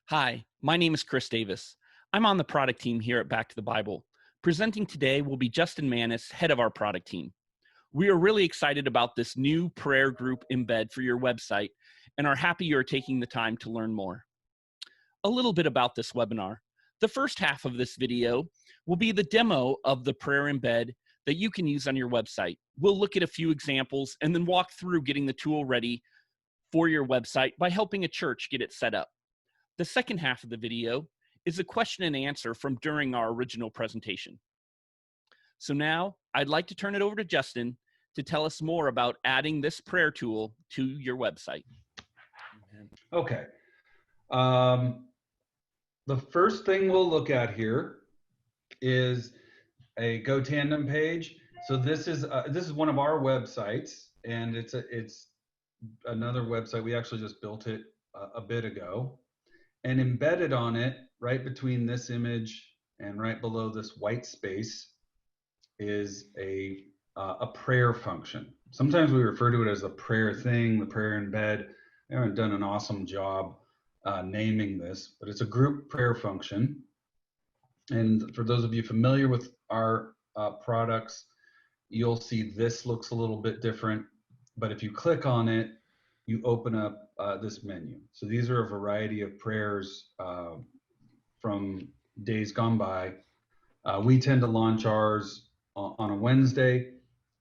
Hi, my name is Chris Davis. I'm on the product team here at Back to the Bible. Presenting today will be Justin Manis, head of our product team. We are really excited about this new prayer group embed for your website and are happy you're taking the time to learn more. A little bit about this webinar. The first half of this video will be the demo of the prayer embed that you can use on your website. We'll look at a few examples and then walk through getting the tool ready for your website by helping a church get it set up. The second half of the video is a question and answer from during our original presentation. So now I'd like to turn it over to Justin to tell us more about adding this prayer tool to your website. Okay. The first thing we'll look at here is a GoTandem page. So this is one of our websites, and it's another website. We actually just built it a bit ago. And embedded on it, right between this image and right below this white space, is a prayer function. Sometimes we refer to it as the prayer thing, the prayer embed. They haven't done an awesome job naming this, but it's a group prayer function. And for those of you familiar with our products, you'll see this looks a little bit different. But if you click on it, you open up this menu. So these are a variety of prayers from days gone by. We tend to launch ours on a Wednesday,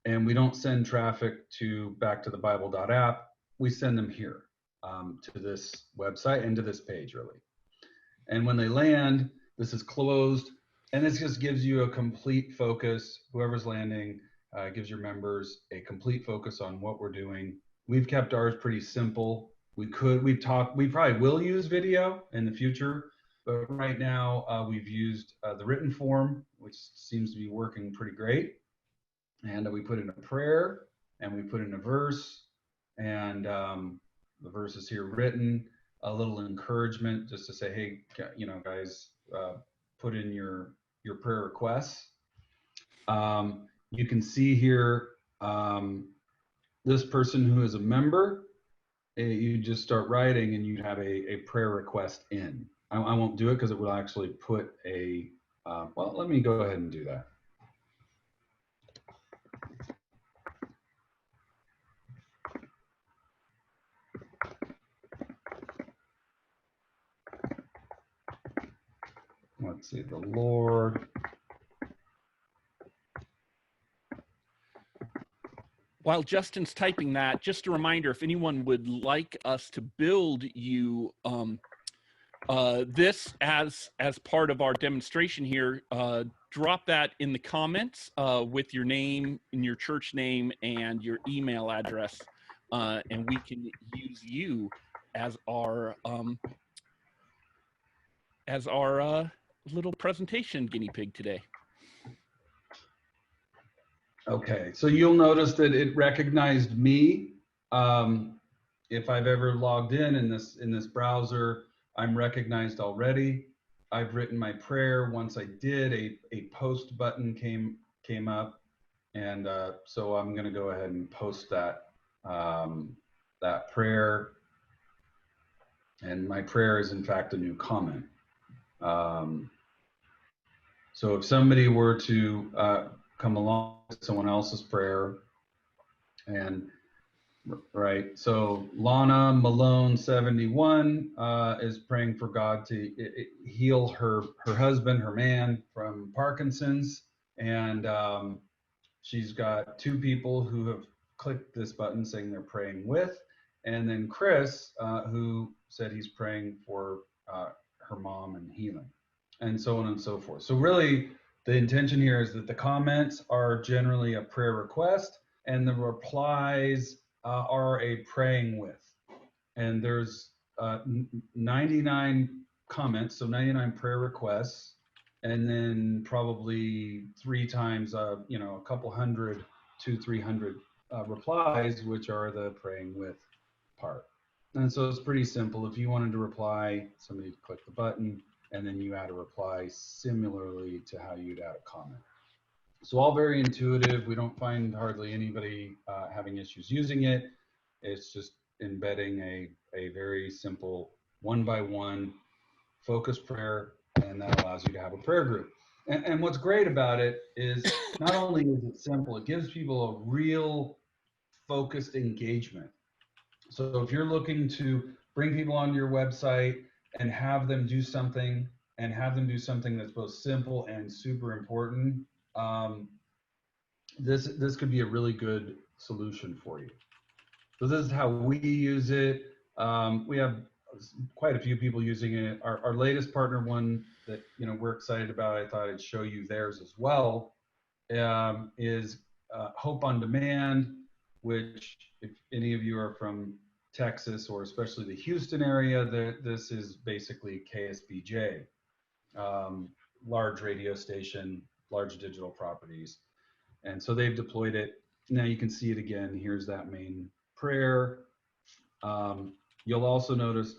and we don't send traffic to backtothebible.app. We send them here to this website and to this page, really. And when they land, this is closed, and this just gives you a complete focus. Whoever's landing gives your members a complete focus on what we're doing. We've kept ours pretty simple. We probably will use video in the future, but right now we've used the written form, which seems to be working pretty great. And we put in a prayer, and we put in a verse, and the verse is here written, a little encouragement just to say, hey, guys, put in your prayer requests. You can see here, this person who is a member, you just start writing and you have a prayer request in. I won't do it because it will actually put a, well, let me go ahead and do that. Let's see, the Lord. While Justin's typing that, just a reminder, if anyone would like us to build you this as part of our demonstration here, drop that in the comments with your name and your church name and your email address, and we can use you as our little presentation guinea pig today. Okay, so you'll notice that it recognized me. If I've ever logged in this browser, I'm recognized already. I've written my prayer. Once I did, a post button came up, and so I'm going to go ahead and post that that prayer. And my prayer is in fact a new comment. So if somebody were to come along with someone else's prayer, and right, so Lana Malone 71 is praying for God to heal her husband, her man, from Parkinson's, and she's got two people who have clicked this button saying they're praying with, and then Chris who said he's praying for her mom and healing, and so on and so forth. So really, the intention here is that the comments are generally a prayer request, and the replies are a praying with. And there's 99 comments, so 99 prayer requests, and then probably three times, a couple hundred, 200-300 replies, which are the praying with part. And so it's pretty simple. If you wanted to reply, somebody would click the button, and then you add a reply similarly to how you'd add a comment. So all very intuitive. We don't find hardly anybody having issues using it. It's just embedding a very simple one-by-one focused prayer, and that allows you to have a prayer group. And what's great about it is not only is it simple, it gives people a real focused engagement. So if you're looking to bring people onto your website and have them do something, that's both simple and super important, this could be a really good solution for you. So this is how we use it. We have quite a few people using it. Our latest partner one that we're excited about, I thought I'd show you theirs as well, is Hope on Demand, which if any of you are from Texas or especially the Houston area, this is basically KSBJ, large radio station, large digital properties. And so they've deployed it. Now you can see it again. Here's that main prayer. You'll also notice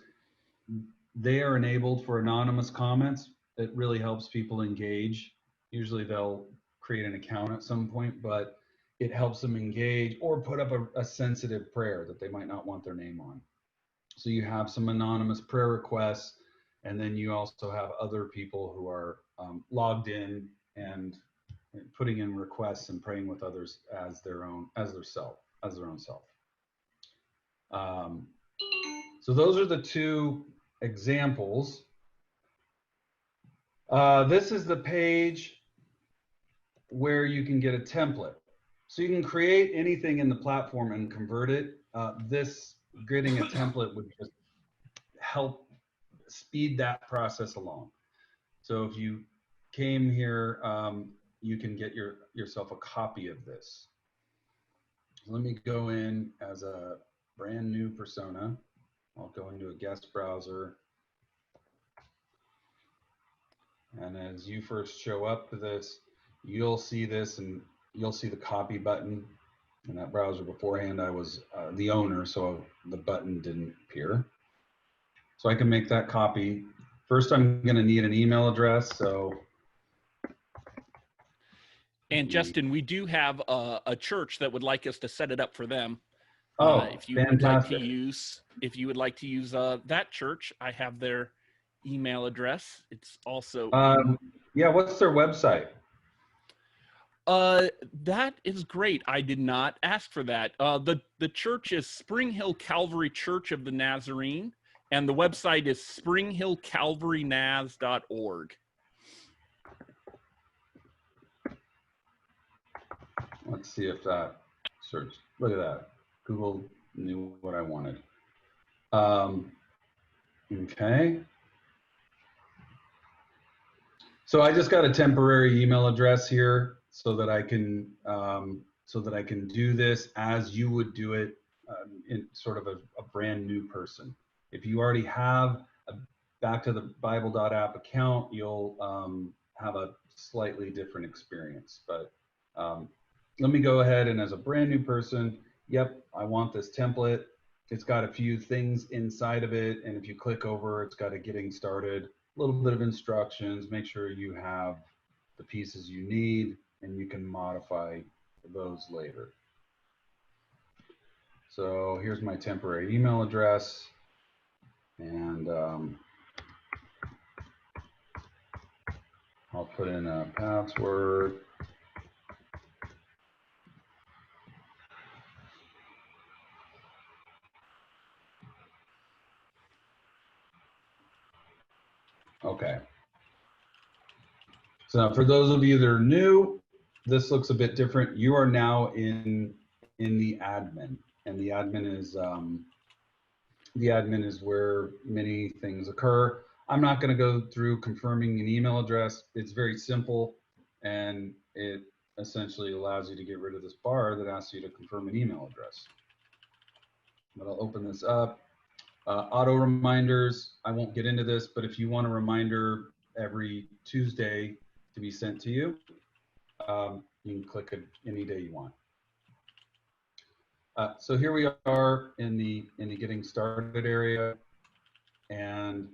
they are enabled for anonymous comments. It really helps people engage. Usually they'll create an account at some point, but it helps them engage or put up a sensitive prayer that they might not want their name on. So you have some anonymous prayer requests, and then you also have other people who are logged in and putting in requests and praying with others as their own self. So those are the two examples. This is the page where you can get a template. So you can create anything in the platform and convert it. This getting a template would just help speed that process along. So if you came here, you can get yourself a copy of this. So let me go in as a brand new persona. I'll go into a guest browser. And as you first show up to this, you'll see this and you'll see the copy button. In that browser beforehand, I was the owner, so the button didn't appear. So I can make that copy. First, I'm going to need an email address. So, and Justin, we do have a church that would like us to set it up for them. If you fantastic. would like to use that church, I have their email address. It's also yeah. What's their website? That is great. I did not ask for that. The church is Spring Hill Calvary Church of the Nazarene, and the website is springhillcalvarynaz.org. Let's see if that search. Look at that. Google knew what I wanted. Okay. So I just got a temporary email address here so that I can do this as you would do it in sort of a brand new person. If you already have a Back to the Bible.app account, you'll have a slightly different experience. But let me go ahead and as a brand new person, yep, I want this template. It's got a few things inside of it, and if you click over, it's got a getting started, a little bit of instructions, make sure you have the pieces you need, and you can modify those later. So here's my temporary email address, and I'll put in a password. Okay. So for those of you that are new, this looks a bit different. You are now in the admin, and the admin is where many things occur. I'm not going to go through confirming an email address. It's very simple, and it essentially allows you to get rid of this bar that asks you to confirm an email address. But I'll open this up. Auto reminders, I won't get into this, but if you want a reminder every Tuesday to be sent to you, you can click it any day you want. So here we are in the getting started area, and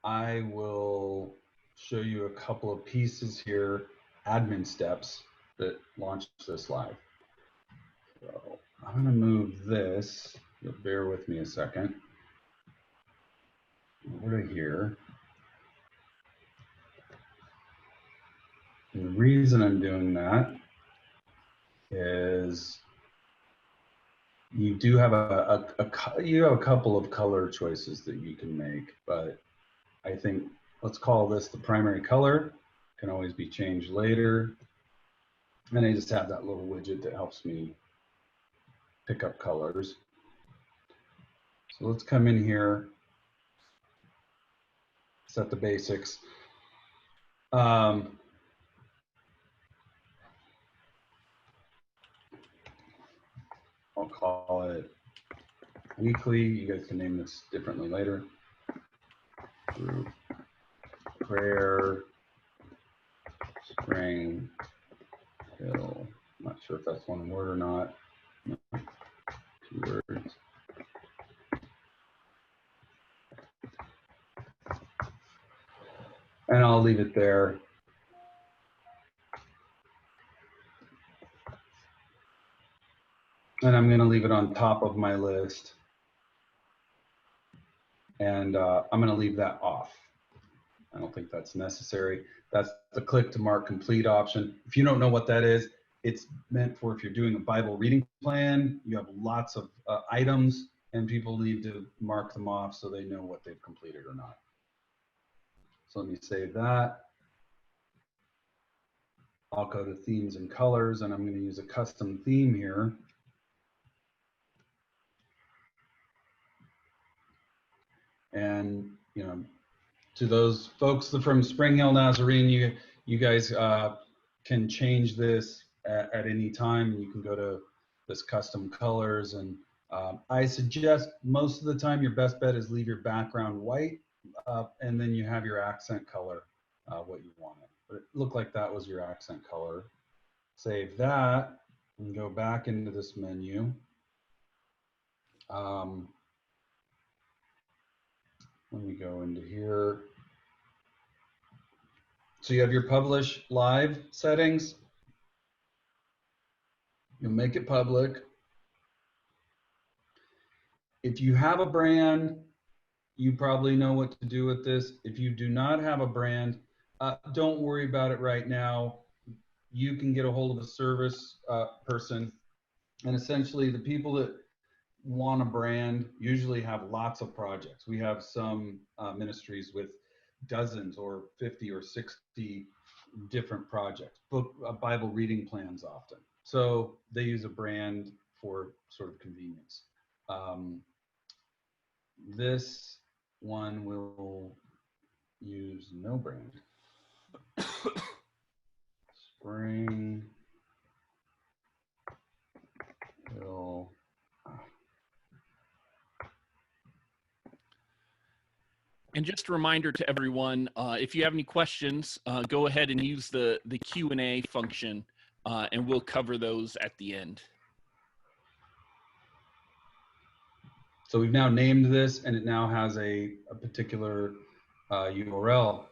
I will show you a couple of pieces here, admin steps that launch this live. So I'm going to move this. You'll bear with me a second. over to here. And the reason I'm doing that is you do have you have a couple of color choices that you can make, but I think let's call this the primary color. Can always be changed later. And I just have that little widget that helps me pick up colors. So let's come in here, set the basics. I'll call it weekly. You guys can name this differently later. Group prayer, spring hill. I'm not sure if that's one word or not. No, 2 words. And I'll leave it there. And I'm going to leave it on top of my list. And I'm going to leave that off. I don't think that's necessary. That's the click to mark complete option. If you don't know what that is, it's meant for if you're doing a Bible reading plan, you have lots of items and people need to mark them off so they know what they've completed or not. So let me save that. I'll go to themes and colors and I'm going to use a custom theme here. And, you know, to those folks from Spring Hill Nazarene, you guys can change this at any time. You can go to this custom colors, and I suggest most of the time your best bet is leave your background white, and then you have your accent color, what you want it. But it looked like that was your accent color. Save that and go back into this menu. Let me go into here. So you have your publish live settings. You'll make it public. If you have a brand, you probably know what to do with this. If you do not have a brand, don't worry about it right now. You can get a hold of a service person. And essentially the people that want a brand usually have lots of projects. We have some ministries with dozens or 50 or 60 different projects, Bible reading plans often. So they use a brand for sort of convenience. This one will use no brand. Spring Hill. And just a reminder to everyone, if you have any questions, go ahead and use the Q&A function, and we'll cover those at the end. So we've now named this, and it now has a particular URL.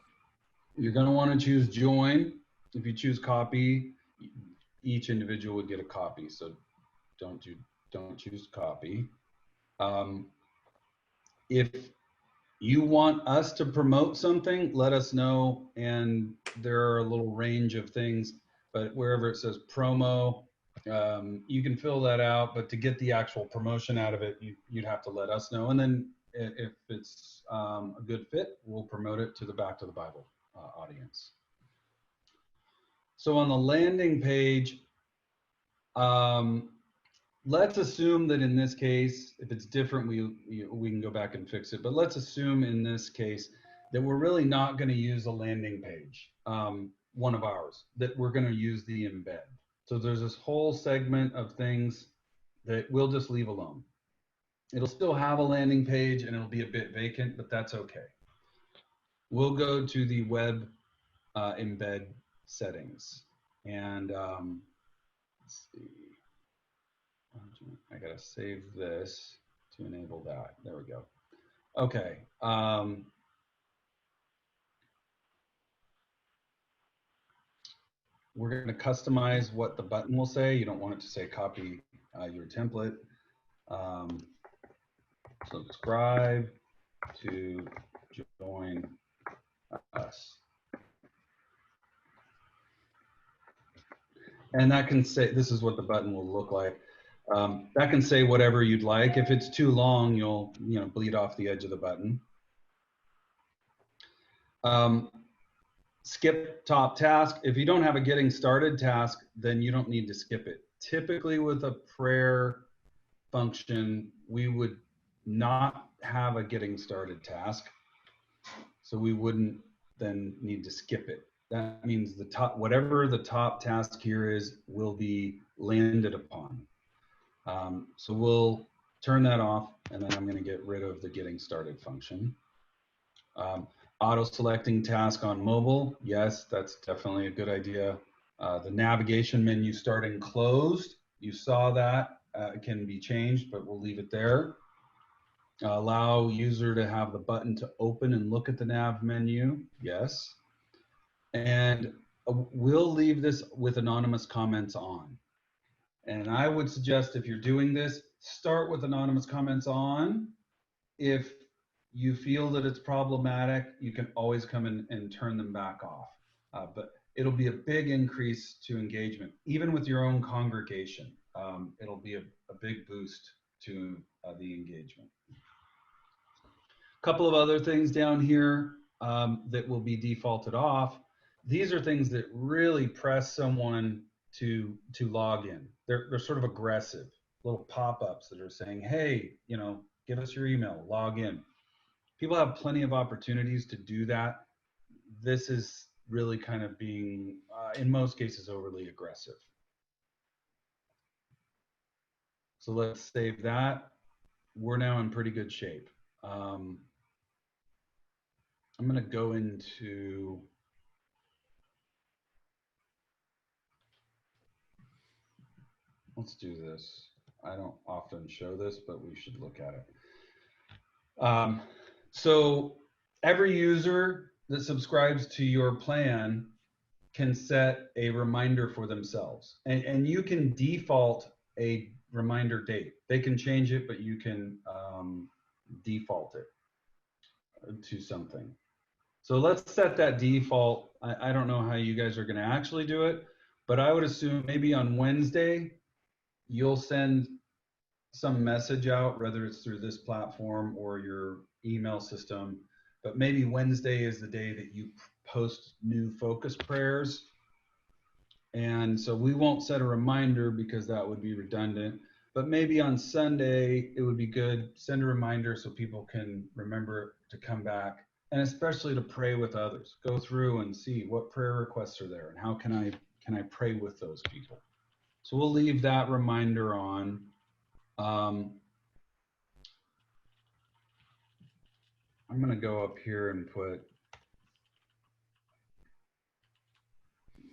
You're going to want to choose join. If you choose copy, each individual would get a copy. So don't choose copy. If you want us to promote something, let us know. And there are a little range of things, but wherever it says promo, you can fill that out. But to get the actual promotion out of it, you'd have to let us know. And then if it's a good fit, we'll promote it to the Back to the Bible audience. So on the landing page, let's assume that in this case, if it's different, we can go back and fix it. But let's assume in this case that we're really not going to use a landing page, one of ours, that we're going to use the embed. So there's this whole segment of things that we'll just leave alone. It'll still have a landing page and it'll be a bit vacant, but that's okay. We'll go to the web embed settings, and let's see. I gotta save this to enable that. There we go. Okay. We're going to customize what the button will say. You don't want it to say copy your template. Subscribe. to join us. And that can say, this is what the button will look like. That can say whatever you'd like. If it's too long, you'll bleed off the edge of the button. Skip top task. If you don't have a getting started task, then you don't need to skip it. Typically with a prayer function, we would not have a getting started task. So we wouldn't then need to skip it. That means the top, whatever the top task here is, will be landed upon. So we'll turn that off, and then I'm going to get rid of the getting started function. Auto selecting task on mobile. Yes, that's definitely a good idea. The navigation menu starting closed. You saw that. It can be changed, but we'll leave it there. Allow user to have the button to open and look at the nav menu. Yes. And we'll leave this with anonymous comments on. And I would suggest if you're doing this, start with anonymous comments on. If you feel that it's problematic, you can always come in and turn them back off. But it'll be a big increase to engagement, even with your own congregation. It'll be a big boost to the engagement. A couple of other things down here that will be defaulted off. These are things that really press someone to log in. They're sort of aggressive, little pop-ups that are saying, hey, give us your email, log in. People have plenty of opportunities to do that. This is really kind of being, in most cases, overly aggressive. So let's save that. We're now in pretty good shape. I'm going to go into, let's do this. I don't often show this, but we should look at it. So every user that subscribes to your plan can set a reminder for themselves. And you can default a reminder date. They can change it, but you can default it to something. So let's set that default. I don't know how you guys are going to actually do it, but I would assume maybe on Wednesday, you'll send some message out, whether it's through this platform or your email system, but maybe Wednesday is the day that you post new focus prayers. And so we won't set a reminder because that would be redundant, but maybe on Sunday, it would be good, send a reminder so people can remember to come back, and especially to pray with others. Go through and see what prayer requests are there and how can I pray with those people. So we'll leave that reminder on. I'm going to go up here and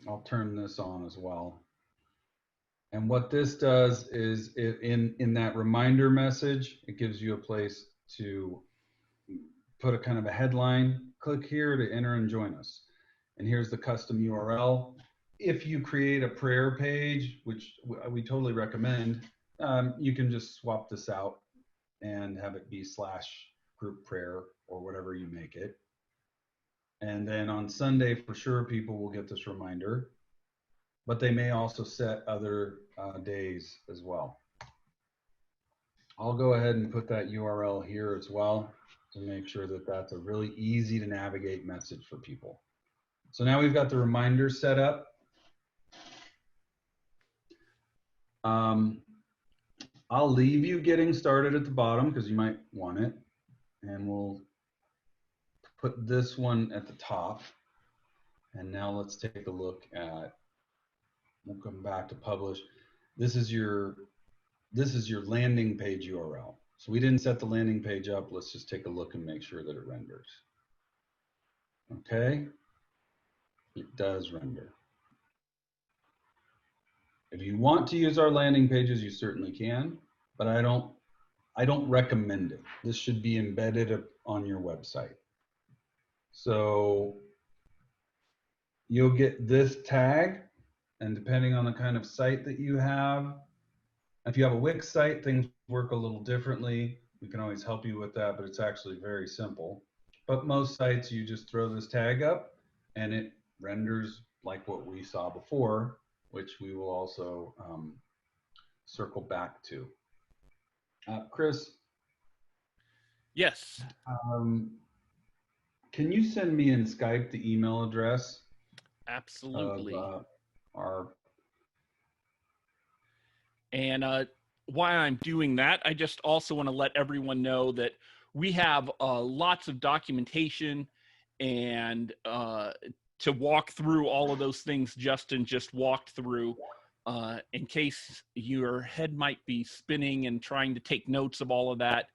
I'll turn this on as well. And what this does is in that reminder message, it gives you a place to put a kind of a headline. Click here to enter and join us. And here's the custom URL. If you create a prayer page, which we totally recommend, you can just swap this out and have it be /group prayer or whatever you make it. And then on Sunday, for sure, people will get this reminder, but they may also set other days as well. I'll go ahead and put that URL here as well to make sure that that's a really easy to navigate message for people. So now we've got the reminder set up. I'll leave you getting started at the bottom because you might want it. And we'll put this one at the top. And now let's take a look at, we'll come back to publish. This is your landing page URL. So we didn't set the landing page up. Let's just take a look and make sure that it renders. Okay, it does render. If you want to use our landing pages, you certainly can, but I don't recommend it. This should be embedded on your website. So you'll get this tag, and depending on the kind of site that you have, if you have a Wix site, things work a little differently. we can always help you with that, but it's actually very simple. But most sites, you just throw this tag up and it renders like what we saw before, which we will also circle back to. Chris, Yes, um, can you send me in Skype the email address of absolutely. our? And while I'm doing that, I just also want to let everyone know that we have lots of documentation and to walk through all of those things Justin just walked through. In case your head might be spinning and trying to take notes of all of that,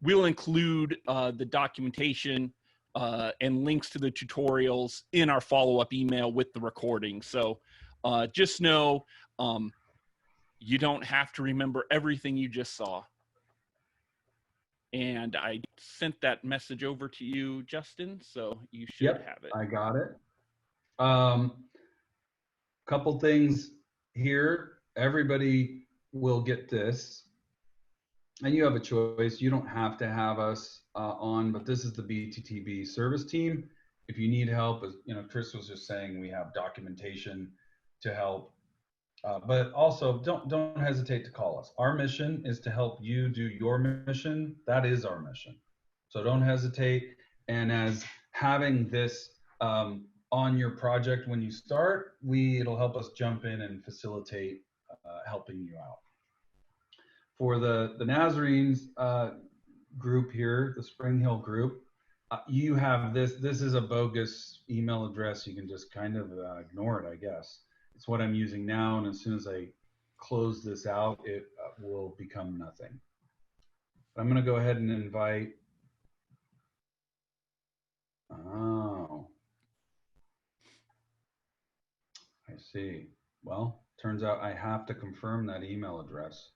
we'll include the documentation and links to the tutorials in our follow-up email with the recording. So just know you don't have to remember everything you just saw. And I sent that message over to you, Justin, so you should Yep, have it. I got it. Couple things here. Everybody will get this, and you have a choice. You don't have to have us on, but this is the BTTB service team. If you need help, as you know, Chris was just saying, we have documentation to help. But also, don't hesitate to call us. Our mission is to help you do your mission. That is our mission. So don't hesitate. And as having this on your project when you start, it'll help us jump in and facilitate helping you out. For the Nazarenes group here, the Spring Hill group, you have this. This is a bogus email address. You can just kind of ignore it, I guess. It's what I'm using now, and as soon as I close this out, it will become nothing. But I'm going to go ahead and invite. Oh, I see. Well, turns out I have to confirm that email address.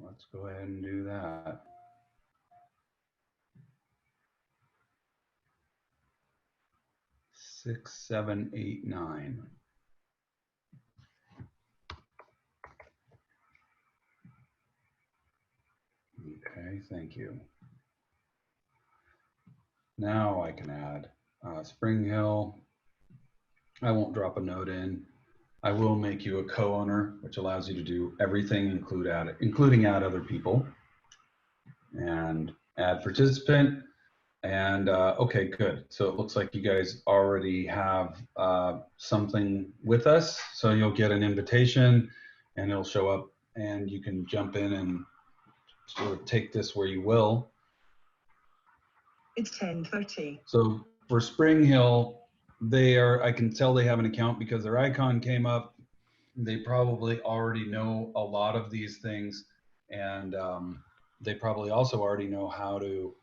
Let's go ahead and do that. 6789. Okay, thank you. Now I can add Spring Hill. I won't drop a note in. I will make you a co-owner, which allows you to do everything, including add other people and add participant. And okay, good. So it looks like you guys already have something with us. So you'll get an invitation and it'll show up and you can jump in and sort of take this where you will. It's 10:30. So for Spring Hill, I can tell they have an account because their icon came up. They probably already know a lot of these things, and they probably also already know how to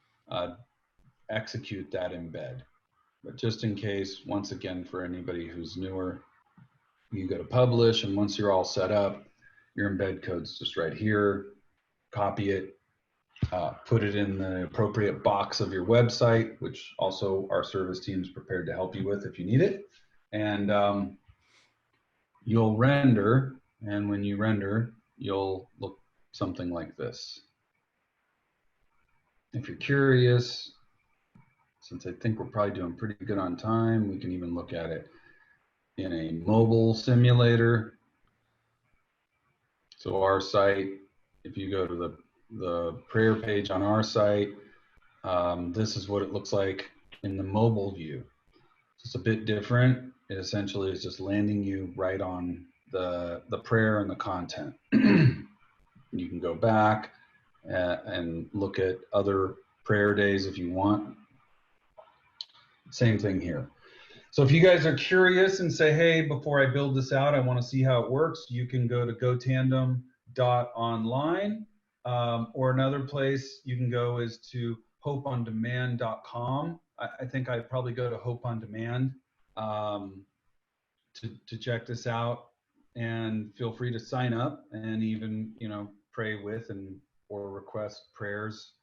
execute that embed. But just in case, once again, for anybody who's newer, you go to publish, and once you're all set up, your embed code's just right here. Copy it, put it in the appropriate box of your website, which also our service team is prepared to help you with if you need it. And you'll render, and when you render, you'll look something like this. If you're curious, since I think we're probably doing pretty good on time, we can even look at it in a mobile simulator. So our site, if you go to the prayer page on our site, this is what it looks like in the mobile view. It's a bit different. It essentially is just landing you right on the prayer and the content. You can go back and look at other prayer days if you want. Same thing here. So if you guys are curious and say, hey, before I build this out, I want to see how it works, you can go to gotandem.online, or another place you can go is to hopeondemand.com. I think I'd probably go to Hope on Demand to check this out, and feel free to sign up and even, pray with or request prayers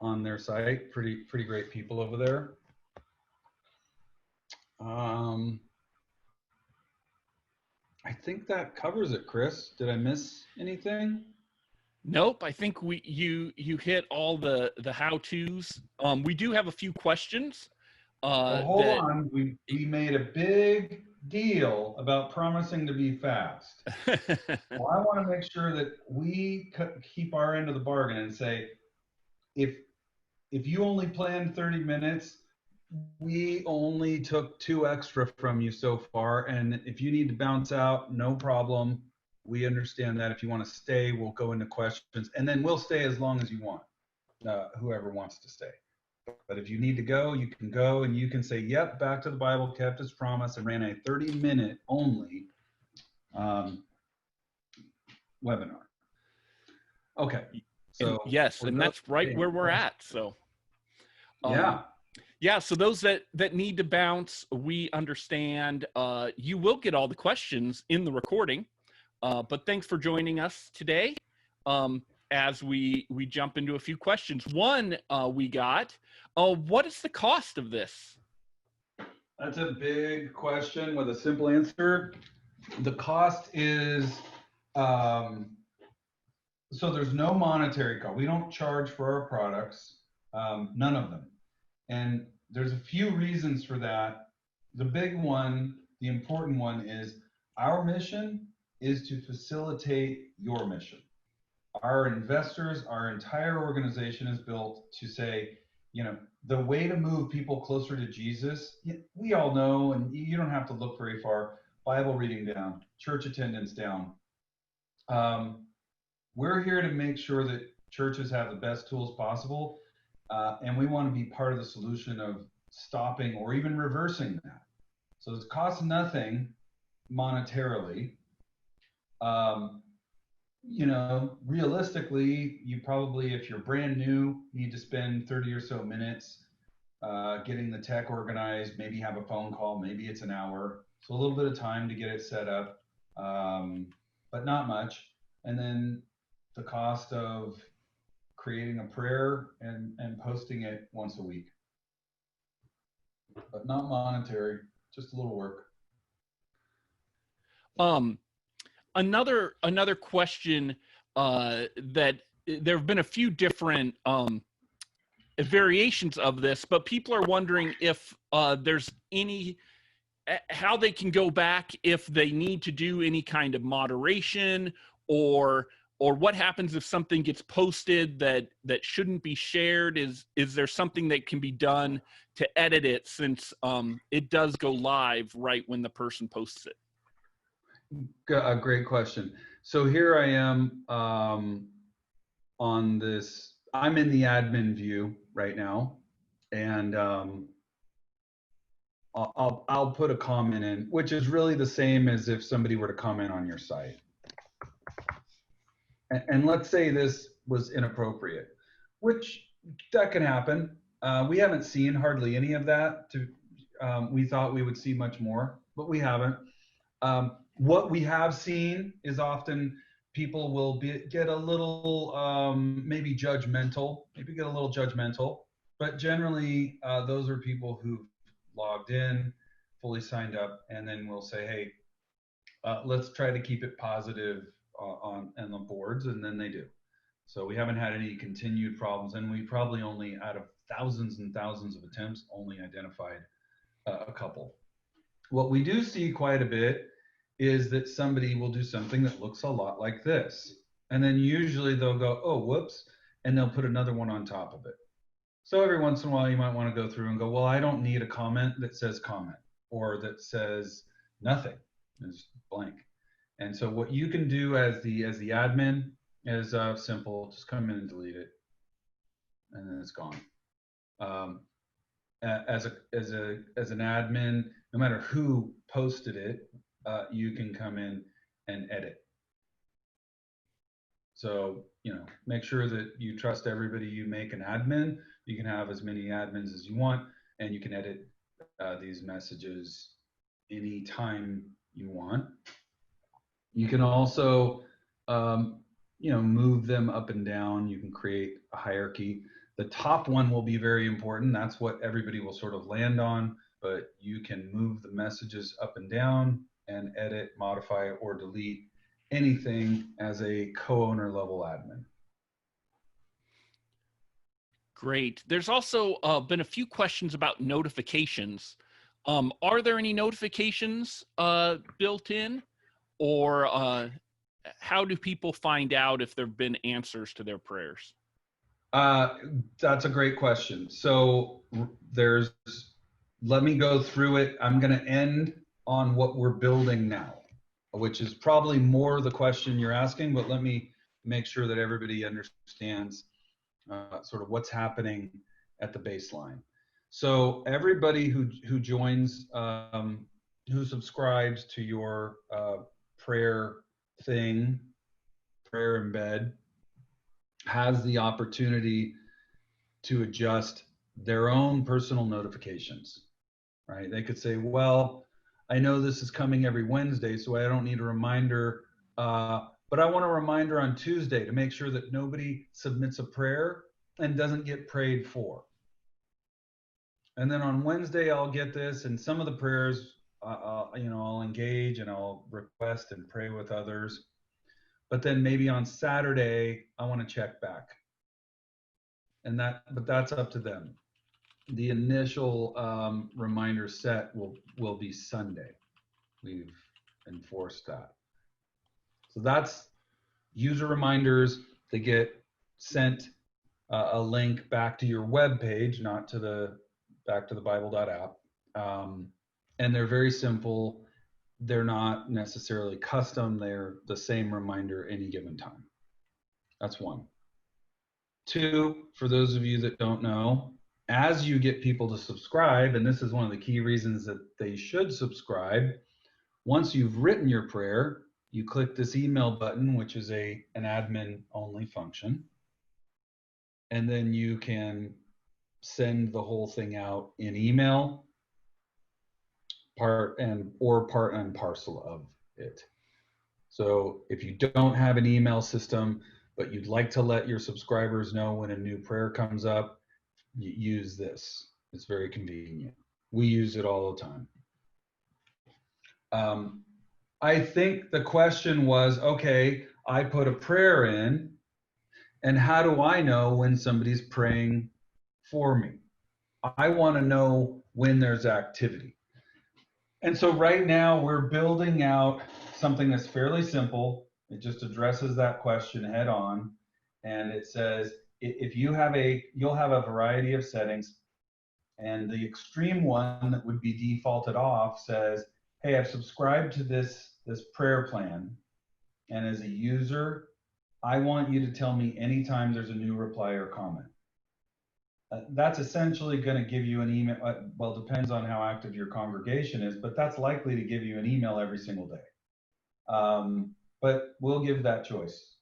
on their site. Pretty great people over there. I think that covers it, Chris. Did I miss anything? Nope, I think you hit all the how-tos. We do have a few questions Well, hold that on. We made a big deal about promising to be fast. Well, I want to make sure that we keep our end of the bargain and say, if if you only planned 30 minutes, we only took 2 extra from you so far. And if you need to bounce out, no problem. We understand that. If you want to stay, we'll go into questions, and then we'll stay as long as you want, whoever wants to stay. But if you need to go, you can go, and you can say, yep, back to the Bible, kept his promise, and ran a 30-minute only um, webinar. Okay, and so yes, we're and going. that's right where we're at. So um, Yeah. yeah, so those that need to bounce, we understand. You will get all the questions in the recording, but thanks for joining us today. As we jump into a few questions. One we got, what is the cost of this? That's a big question with a simple answer. The cost is so there's no monetary cost. We don't charge for our products, none of them. And there's a few reasons for that. The big one, the important one is our mission is to facilitate your mission. Our investors, our entire organization is built to say, the way to move people closer to Jesus, we all know, and you don't have to look very far. Bible reading down, church attendance down. We're here to make sure that churches have the best tools possible, and we want to be part of the solution of stopping or even reversing that. So it costs nothing monetarily. Realistically, you probably, if you're brand new, need to spend 30 or so minutes getting the tech organized, maybe have a phone call, maybe it's an hour. So a little bit of time to get it set up, but not much. And then the cost of creating a prayer and posting it once a week, but not monetary, just a little work. Um, another question that there have been a few different variations of this, but people are wondering if there's any how they can go back if they need to do any kind of moderation, or what happens if something gets posted that shouldn't be shared. Is there something that can be done to edit it, since it does go live right when the person posts it? A great question. So here I am on this. I'm in the admin view right now, and I'll put a comment in, which is really the same as if somebody were to comment on your site. And let's say this was inappropriate, which that can happen. We haven't seen hardly any of that. We thought we would see much more, but we haven't. What we have seen is often people will get a little maybe judgmental, but generally those are people who've logged in, fully signed up, and then we'll say, hey, let's try to keep it positive on the boards, and then they do. So we haven't had any continued problems, and we probably only, out of thousands and thousands of attempts, only identified a couple. What we do see quite a bit is that somebody will do something that looks a lot like this. And then usually they'll go, oh, whoops, and they'll put another one on top of it. So every once in a while you might want to go through and go, well, I don't need a comment that says comment, or that says nothing, is blank. And so what you can do as the admin is simple, just come in and delete it, and then it's gone. As an admin, no matter who posted it, you can come in and edit. So, make sure that you trust everybody. You make an admin. You can have as many admins as you want, and you can edit these messages anytime you want. You can also, move them up and down. You can create a hierarchy. The top one will be very important. That's what everybody will sort of land on, but you can move the messages up and down and edit, modify, or delete anything as a co-owner level admin. Great. There's also been a few questions about notifications. Are there any notifications built in, or how do people find out if there have been answers to their prayers? Uh, that's a great question. So there's, let me go through it. I'm going to end on what we're building now, which is probably more the question you're asking, but let me make sure that everybody understands sort of what's happening at the baseline. So everybody who joins, who subscribes to your prayer thing, prayer embed, has the opportunity to adjust their own personal notifications, right? They could say, well, I know this is coming every Wednesday, so I don't need a reminder, but I want a reminder on Tuesday to make sure that nobody submits a prayer and doesn't get prayed for. And then on Wednesday, I'll get this, and some of the prayers, I'll engage and I'll request and pray with others. But then maybe on Saturday, I want to check back. But that's up to them. The initial reminder set will be Sunday. We've enforced that. So that's user reminders. They get sent a link back to your web page, not to the back to the Bible.app. And they're very simple. They're not necessarily custom. They're the same reminder any given time. That's one. Two, for those of you that don't know, as you get people to subscribe, and this is one of the key reasons that they should subscribe, once you've written your prayer, you click this email button, which is an admin only function, and then you can send the whole thing out in email, part and parcel of it. So if you don't have an email system, but you'd like to let your subscribers know when a new prayer comes up, use this. It's very convenient. We use it all the time. I think the question was, okay, I put a prayer in, and how do I know when somebody's praying for me? I want to know when there's activity. And so right now we're building out something that's fairly simple. It just addresses that question head on. And it says, if you'll have a variety of settings, and the extreme one that would be defaulted off says, hey, I've subscribed to this prayer plan. And as a user, I want you to tell me anytime there's a new reply or comment. That's essentially going to give you an email. Well, it depends on how active your congregation is, but that's likely to give you an email every single day. But we'll give that choice.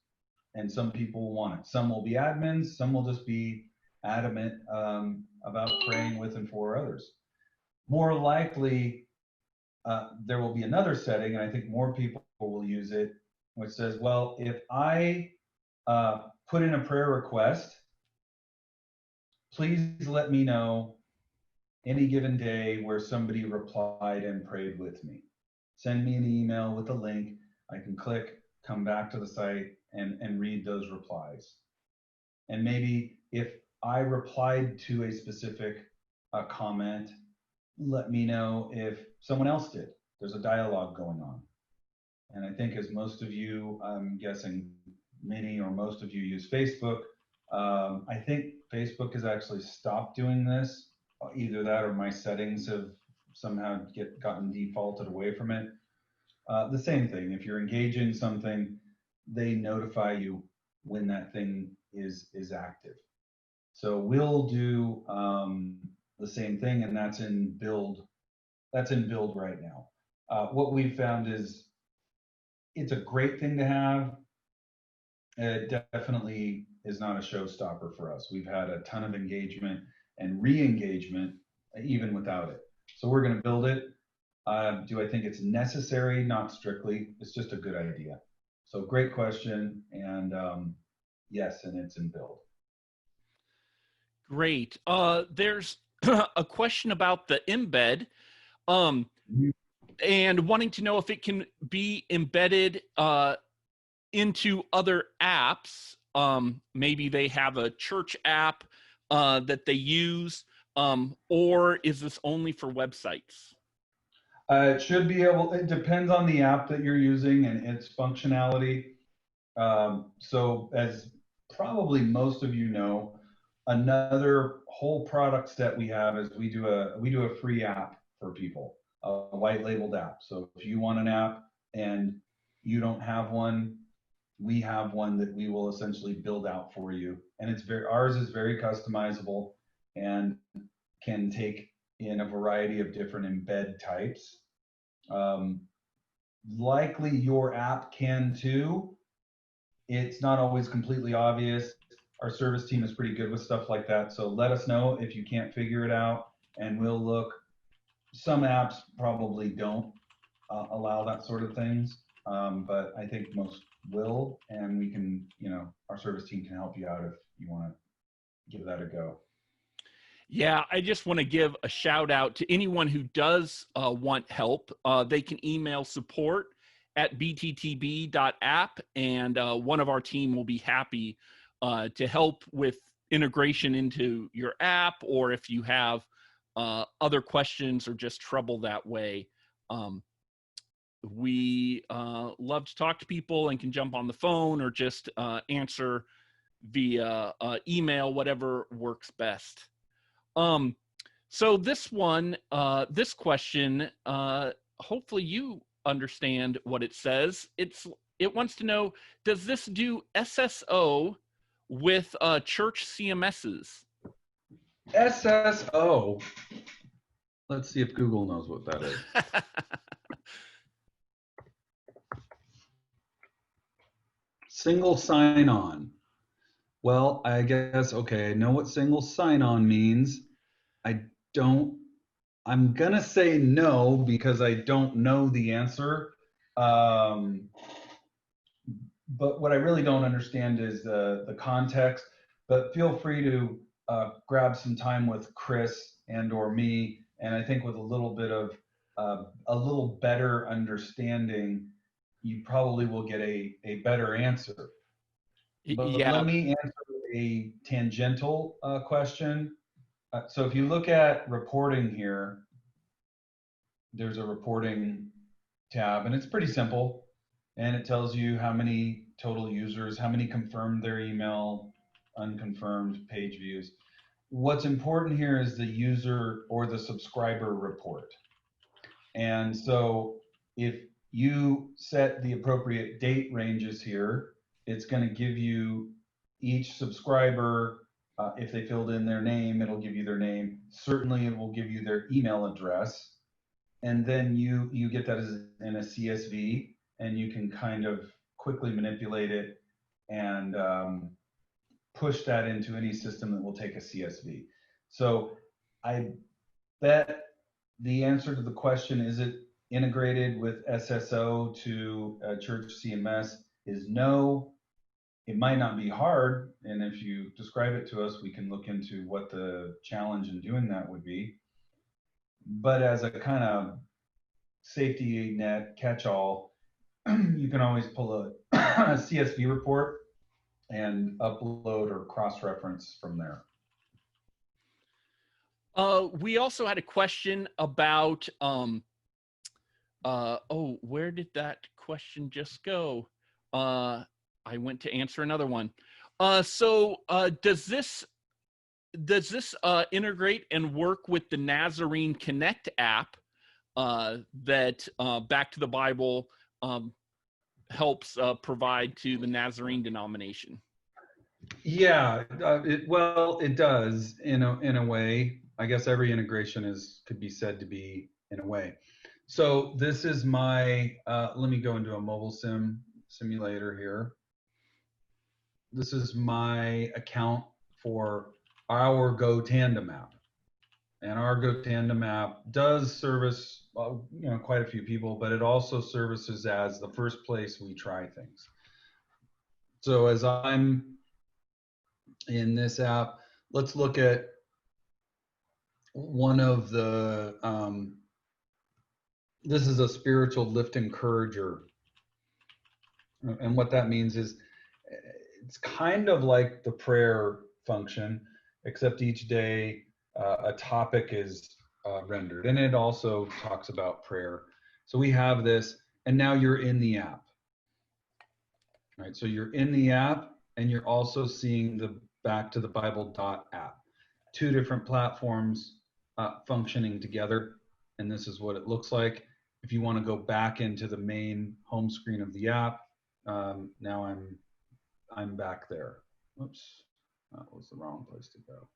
And some people will want it. Some will be admins. Some will just be adamant about praying with and for others. More likely, there will be another setting, and I think more people will use it, which says, well, if I put in a prayer request, please let me know any given day where somebody replied and prayed with me. Send me an email with a link. I can click, come back to the site, and read those replies. And maybe if I replied to a specific comment, let me know if someone else did. There's a dialogue going on. And I think as most of you, I'm guessing many or most of you use Facebook, I think Facebook has actually stopped doing this. Either that or my settings have somehow gotten defaulted away from it. The same thing, if you're engaging something, they notify you when that thing is active. So we'll do the same thing, and that's in build. That's in build right now. What we've found is it's a great thing to have. It definitely is not a showstopper for us. We've had a ton of engagement and re-engagement even without it. So we're going to build it. Do I think it's necessary? Not strictly. It's just a good idea. So great question. And yes, and it's in build. Great. There's a question about the embed, and wanting to know if it can be embedded into other apps. Maybe they have a church app that they use, or is this only for websites? It should be able, it depends on the app that you're using and its functionality. So as probably most of you know, another whole product set we have is we do a free app for people, a white labeled app. So if you want an app and you don't have one, we have one that we will essentially build out for you. And ours is very customizable and can take in a variety of different embed types. Um, Likely your app can too. It's not always completely obvious. Our service team is pretty good with stuff like that. So let us know if you can't figure it out and we'll look. Some apps probably don't allow that sort of things, but I think most will, and we can, our service team can help you out if you want to give that a go. Yeah, I just want to give a shout out to anyone who does want help. They can email support@bttb.app, and one of our team will be happy to help with integration into your app, or if you have other questions or just trouble that way. We love to talk to people and can jump on the phone or just answer via email, whatever works best. So this one, this question, hopefully you understand what it says. It wants to know, does this do SSO with church CMSs? SSO. Let's see if Google knows what that is. Single sign-on. Well, I guess, okay, I know what single sign-on means. I'm going to say no because I don't know the answer. But what I really don't understand is the context. But feel free to grab some time with Chris and or me. And I think with a little bit of a little better understanding, you probably will get a better answer. But Yeah. let me answer a tangential question. So if you look at reporting here, there's a reporting tab, and it's pretty simple. And it tells you how many total users, how many confirmed their email, unconfirmed page views. What's important here is the user or the subscriber report. And so if you set the appropriate date ranges here, it's going to give you each subscriber, if they filled in their name, it'll give you their name. Certainly it will give you their email address. And then you get that as in a CSV, and you can kind of quickly manipulate it and push that into any system that will take a CSV. So I bet the answer to the question, is it integrated with SSO to a church CMS, is no. It might not be hard, and if you describe it to us, we can look into what the challenge in doing that would be. But as a kind of safety net catch-all, you can always pull a CSV report and upload or cross-reference from there. We also had a question about, where did that question just go? I went to answer another one. Does this integrate and work with the Nazarene Connect app that Back to the Bible helps provide to the Nazarene denomination? Yeah, it does in a way. I guess every integration could be said to be in a way. So this is my, let me go into a mobile simulator here. This is my account for our Go Tandem app. And our Go Tandem app does service, quite a few people, but it also services as the first place we try things. So as I'm in this app, let's look at one of the, this is a spiritual lift encourager. And what that means is it's kind of like the prayer function. except each day a topic is rendered, and it also talks about prayer. So we have this, and now you're in the app, right? So you're in the app, and you're also seeing the back to the Bible app, two different platforms functioning together, and this is what it looks like. If you want to go back into the main home screen of the app, now I'm back there. Oops, that was the wrong place to go.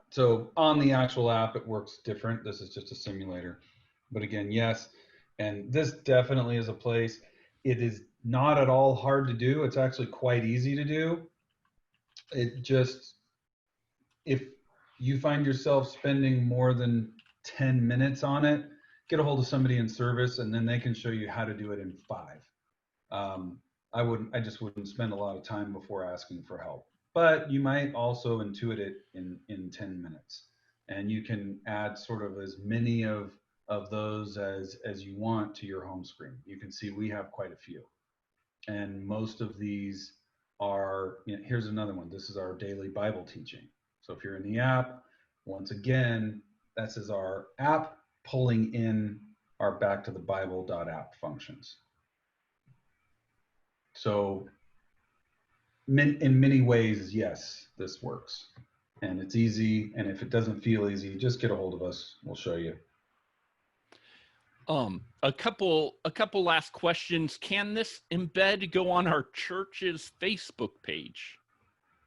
So on the actual app, it works different. This is just a simulator. But again, yes, and this definitely is a place. It is not at all hard to do. It's actually quite easy to do. It just, if you find yourself spending more than 10 minutes on it, get a hold of somebody in service, and then they can show you how to do it in 5. I just wouldn't spend a lot of time before asking for help. But you might also intuit it in 10 minutes. And you can add sort of as many of those as you want to your home screen. You can see we have quite a few. And most of these are, here's another one. This is our daily Bible teaching. So if you're in the app, once again, this is our app pulling in our back to the Bible.app functions. So in many ways, yes, this works. And it's easy. And if it doesn't feel easy, just get a hold of us. We'll show you. A couple last questions. Can this embed go on our church's Facebook page?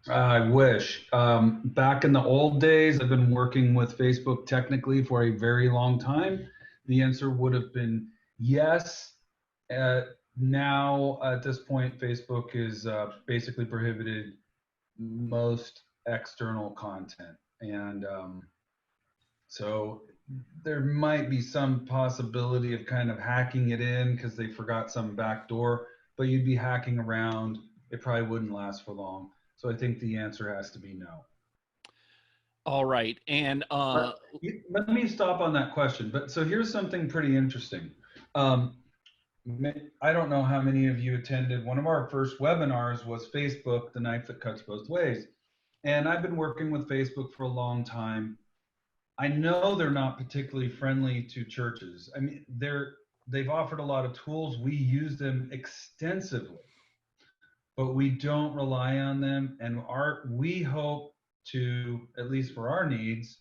I wish. Back in the old days, I've been working with Facebook technically for a very long time. The answer would have been yes. Now, at this point, Facebook is basically prohibited most external content. And so there might be some possibility of kind of hacking it in because they forgot some backdoor, but you'd be hacking around. It probably wouldn't last for long. So I think the answer has to be no. All right. And let me stop on that question. But so here's something pretty interesting. I don't know how many of you attended. One of our first webinars was Facebook, the knife that cuts both ways. And I've been working with Facebook for a long time. I know they're not particularly friendly to churches. I mean, they've offered a lot of tools. We use them extensively, but we don't rely on them. And we hope to, at least for our needs,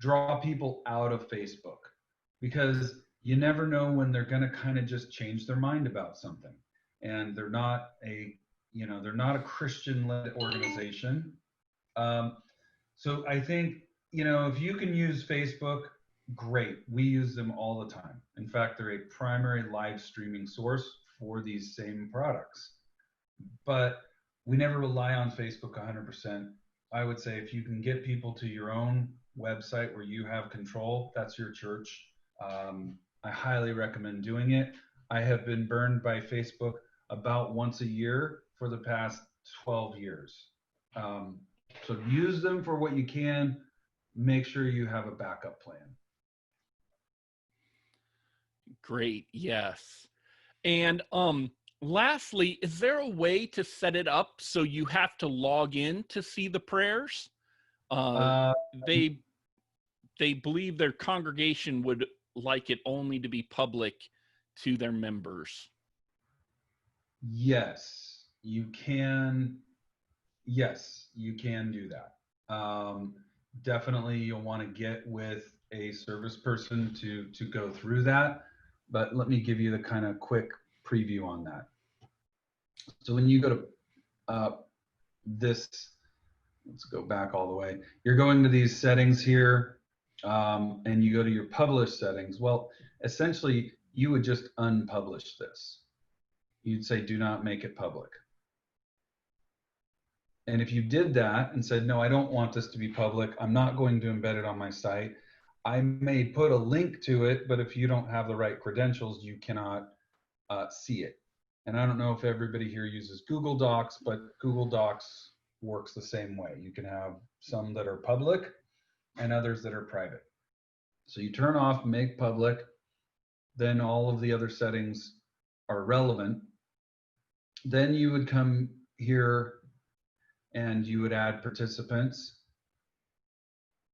draw people out of Facebook, because you never know when they're going to kind of just change their mind about something. And they're not a Christian-led organization. So I think, if you can use Facebook, great. We use them all the time. In fact, they're a primary live streaming source for these same products. But we never rely on Facebook 100%. I would say if you can get people to your own website where you have control, that's your church. I highly recommend doing it. I have been burned by Facebook about once a year for the past 12 years. So use them for what you can. Make sure you have a backup plan. Great. Yes. And lastly, is there a way to set it up so you have to log in to see the prayers? They believe their congregation would like it only to be public to their members. Yes, you can. Yes, you can do that. Definitely, you'll want to get with a service person to go through that. But let me give you the kind of quick preview on that. So when you go to this, let's go back all the way. You're going to these settings here, and you go to your publish settings. Well, essentially, you would just unpublish this. You'd say, do not make it public. And if you did that and said, no, I don't want this to be public, I'm not going to embed it on my site, I may put a link to it, but if you don't have the right credentials, you cannot see it. And I don't know if everybody here uses Google Docs, but Google Docs works the same way. You can have some that are public and others that are private. So you turn off make public, then all of the other settings are relevant. Then you would come here and you would add participants.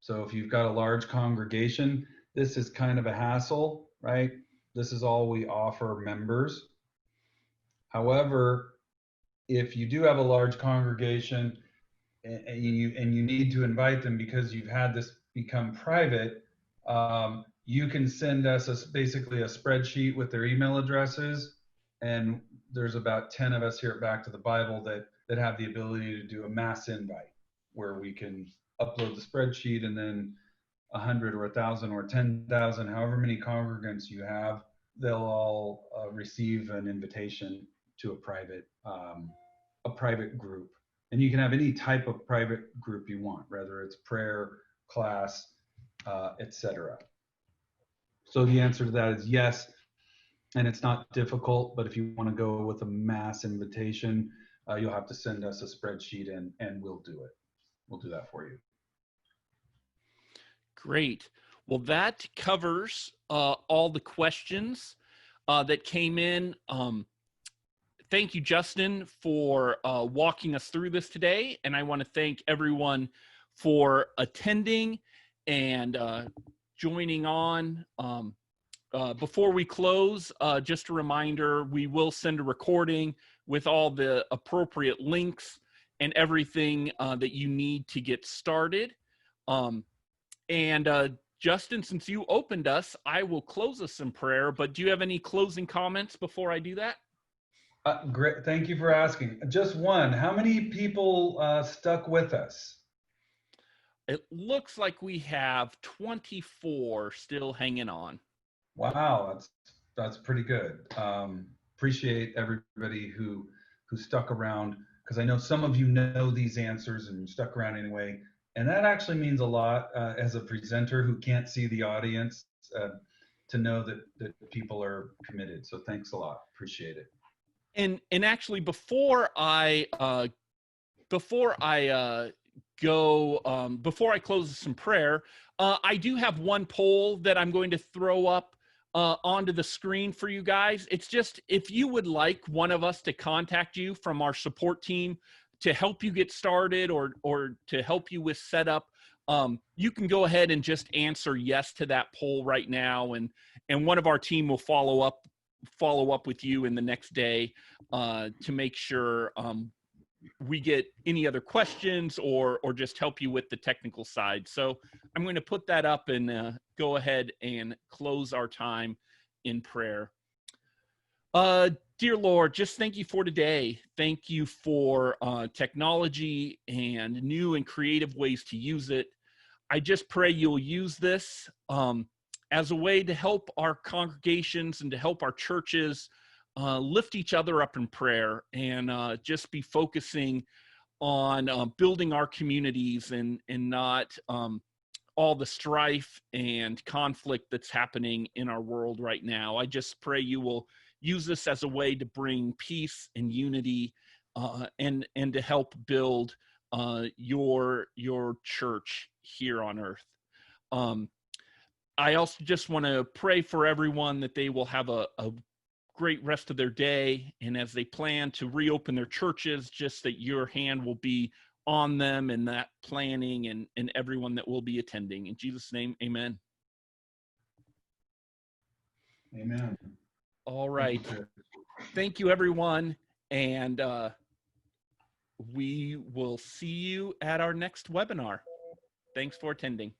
So if you've got a large congregation, this is kind of a hassle, right? This is all we offer members. However, if you do have a large congregation and you need to invite them because you've had this become private, you can send us basically a spreadsheet with their email addresses, and there's about 10 of us here at Back to the Bible that have the ability to do a mass invite where we can upload the spreadsheet, and then 100 or 1,000 or 10,000, however many congregants you have, they'll all receive an invitation to a private group. And you can have any type of private group you want, whether it's prayer, class, etc. So the answer to that is yes, and it's not difficult, but if you want to go with a mass invitation, you'll have to send us a spreadsheet and we'll do it. We'll do that for you. Great. Well, that covers all the questions that came in. Thank you, Justin, for walking us through this today. And I want to thank everyone for attending and joining on. Before we close, just a reminder, we will send a recording with all the appropriate links and everything that you need to get started. Justin, since you opened us, I will close us in prayer, but do you have any closing comments before I do that? Great. Thank you for asking. Just one. How many people stuck with us? It looks like we have 24 still hanging on. Wow, that's pretty good. Appreciate everybody who stuck around, because I know some of you know these answers and you stuck around anyway. And that actually means a lot as a presenter who can't see the audience, to know that people are committed. So thanks a lot. Appreciate it. And actually, before I close this in prayer, I do have one poll that I'm going to throw up onto the screen for you guys. It's just, if you would like one of us to contact you from our support team to help you get started or to help you with setup, you can go ahead and just answer yes to that poll right now, and one of our team will follow up with you in the next day to make sure we get any other questions or just help you with the technical side. So I'm going to put that up and go ahead and close our time in prayer. Dear Lord, just thank you for today. Thank you for technology and new and creative ways to use it. I just pray you'll use this as a way to help our congregations and to help our churches lift each other up in prayer, and just be focusing on building our communities and not all the strife and conflict that's happening in our world right now. I just pray you will use this as a way to bring peace and unity and to help build your church here on earth. I also just want to pray for everyone that they will have a great rest of their day, and as they plan to reopen their churches, just that your hand will be on them and that planning and everyone that will be attending. In Jesus' name, amen. Amen. All right. Thank you, everyone, and we will see you at our next webinar. Thanks for attending.